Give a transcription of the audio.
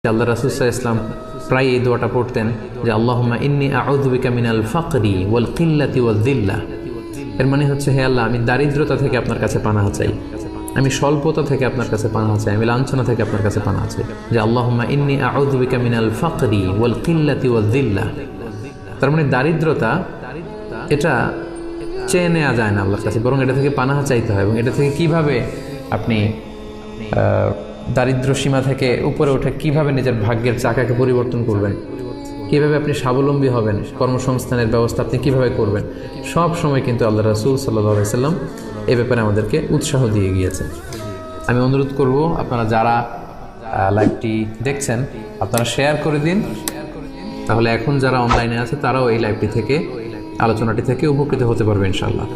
আল্লাহ রাসূল সাল্লাল্লাহু আলাইহি ওয়াসাল্লাম প্রায় এই দোয়াটা পড়তেন যে আল্লাহুম্মা ইন্নী আউযু বিকা মিনাল ফাকরি ওয়াল কিল্লাতি ওয়াল যিল্লাহ। এর মানে হচ্ছে, হে আল্লাহ, আমি দারিদ্রতা থেকে আপনার কাছে পানাহ চাই, আমি স্বল্পতা থেকে আপনার কাছে পানাহ চাই, আমি লাঞ্ছনা থেকে আপনার কাছে পানাহ চাই। যে আল্লাহুম্মা ইন্নী আউযু বিকা মিনাল ফাকরি ওয়াল কিল্লাতি ওয়াল যিল্লাহ। তার মানে দারিদ্রতা এটা চেয়ে নেওয়া যায় না আল্লাহর কাছে, বরং এটা থেকে পানাহ চাইতে হয়। এবং এটা থেকে কিভাবে আপনি দারিদ্র সীমা থেকে উপরে উঠে কিভাবে নিজের ভাগ্যের চাকাকে পরিবর্তন করবেন, কিভাবে আপনি স্বাবলম্বী হবেন, কর্মসংস্থানের ব্যবস্থা আপনি কিভাবে করবেন, সব সময় কিন্তু আল্লাহ রাসূল সাল্লাল্লাহু আলাইহি ওয়াসাল্লাম এই ব্যাপারে আমাদেরকে উৎসাহ দিয়ে গিয়েছেন। আমি অনুরোধ করব, আপনারা যারা লাইভটি দেখছেন আপনারা শেয়ার করে দিন, তাহলে এখন যারা অনলাইনে আছে তারাও এই লাইভটি থেকে, আলোচনাটি থেকে উপকৃত হতে পারবে ইনশাআল্লাহ।